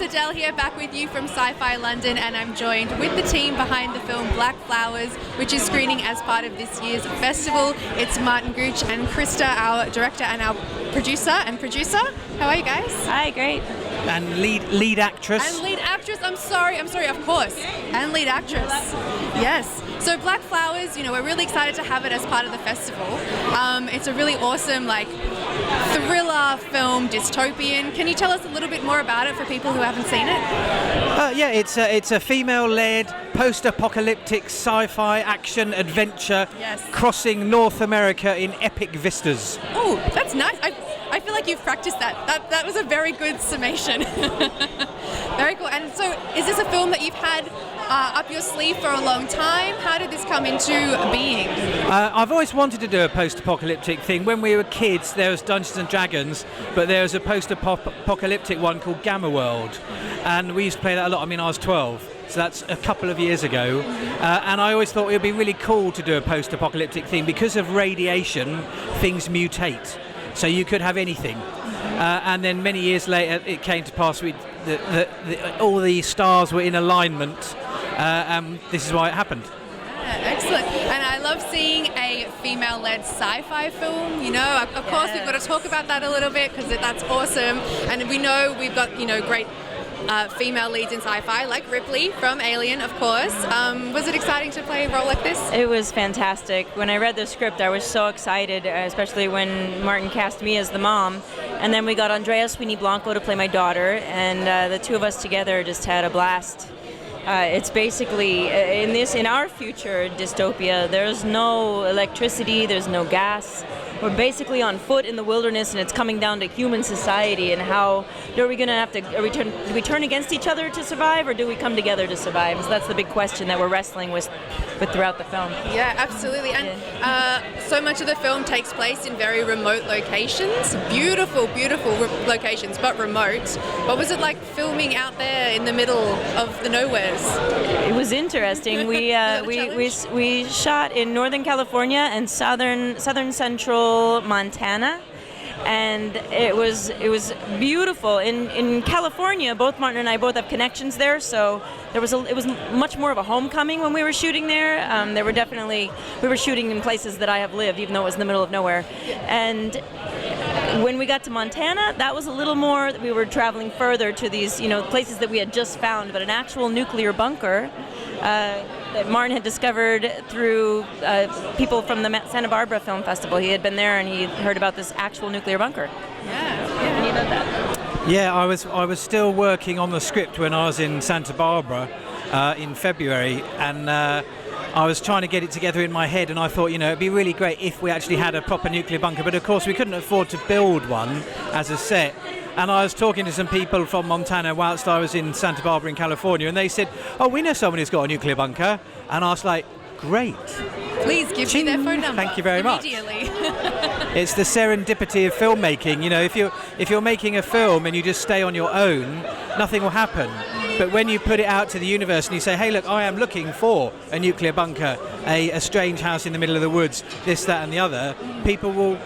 Adelle here, back with you from Sci Fi London, and I'm joined with the team behind the film Black Flowers, which is screening as part of this year's festival. It's Martin Gooch and Krista, our director and our producer. How are you guys? Hi, great. And lead actress. And lead actress, I'm sorry, of course. And lead actress. Yes. So Black Flowers, we're really excited to have it as part of the festival. It's a really awesome, thriller film, dystopian. Can you tell us a little bit more about it for people who haven't seen it? It's a female-led, post-apocalyptic sci-fi action adventure crossing North America in epic vistas. Oh, that's nice. I feel like you've practiced that. That was a very good summation. Very cool. And so, is this a film that you've had up your sleeve for a long time? How did this come into being? I've always wanted to do a post-apocalyptic thing. When we were kids, there was Dungeons and Dragons, but there was a post-apocalyptic one called Gamma World, and we used to play that a lot. I was 12. So that's a couple of years ago, and I always thought it would be really cool to do a post-apocalyptic thing. Because of radiation, things mutate, so you could have anything. And then many years later, it came to pass all the stars were in alignment, and this is why it happened. Yeah, excellent. And I love seeing a female-led sci-fi film. Of course, we've got to talk about that a little bit because that's awesome. And we know we've got great female leads in sci-fi, like Ripley from Alien, of course. Was it exciting to play a role like this? It was fantastic. When I read the script, I was so excited, especially when Martin cast me as the mom. And then we got Andrea Sweeney Blanco to play my daughter, and the two of us together just had a blast. It's basically, in our future dystopia, there's no electricity, there's no gas. We're basically on foot in the wilderness, and it's coming down to human society and how are we going to have to, do we turn against each other to survive, or do we come together to survive? So that's the big question that we're wrestling with throughout the film. Yeah, absolutely. And so much of the film takes place in very remote locations. Beautiful, beautiful locations, but remote. What was it like filming out there in the middle of the nowheres? It was interesting. We shot in Northern California and southern central Montana, and it was beautiful. In California, both Martin and I both have connections there, so it was much more of a homecoming when we were shooting there. We were shooting in places that I have lived, even though it was in the middle of nowhere. And when we got to Montana, that was a little more. We were traveling further to these places that we had just found, but an actual nuclear bunker that Martin had discovered through people from the Santa Barbara Film Festival. He had been there and he heard about this actual nuclear bunker. Yeah. And you know that. Yeah, I was still working on the script when I was in Santa Barbara in February, and I was trying to get it together in my head, and I thought, it'd be really great if we actually had a proper nuclear bunker, but of course we couldn't afford to build one as a set. And I was talking to some people from Montana whilst I was in Santa Barbara in California, and they said, oh, we know someone who's got a nuclear bunker. And I was like, great. Please give me their phone number. Thank you very much. Immediately. It's the serendipity of filmmaking. If you're making a film and you just stay on your own, nothing will happen. But when you put it out to the universe and you say, hey, look, I am looking for a nuclear bunker, a strange house in the middle of the woods, this, that, and the other, people will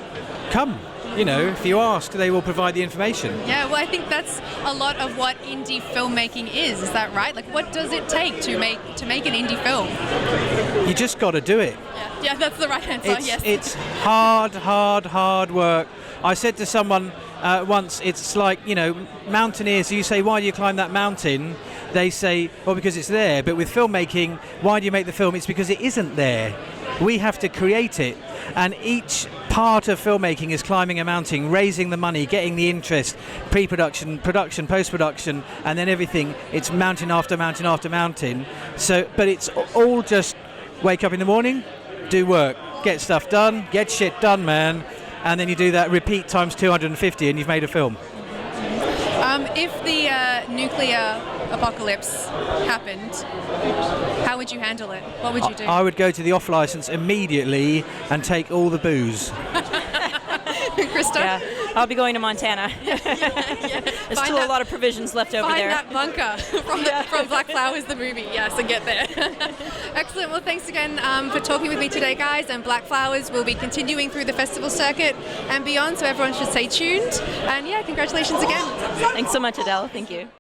come. If you ask, they will provide the information. Yeah, well, I think that's a lot of what indie filmmaking is that right? What does it take to make an indie film? You just got to do it. Yeah, that's the right answer, yes. It's hard work. I said to someone once, it's like, mountaineers, you say, why do you climb that mountain? They say, well, because it's there. But with filmmaking, why do you make the film? It's because it isn't there. We have to create it. And each part of filmmaking is climbing a mountain, raising the money, getting the interest, pre-production, production, post-production, and then everything. It's mountain after mountain after mountain. But it's all just wake up in the morning, do work, get stuff done, get shit done, man. And then you do that, repeat times 250, and you've made a film. If the nuclear apocalypse happened, how would you handle it? What would you do? I would go to the off license immediately and take all the booze. Krista? Yeah, I'll be going to Montana. There's still a lot of provisions left over there. Find that bunker from Black Flowers, the movie, yes, and get there. Excellent. Well, thanks again for talking with me today, guys. And Black Flowers will be continuing through the festival circuit and beyond, so everyone should stay tuned. And yeah, congratulations again. Thanks so much, Adele. Thank you.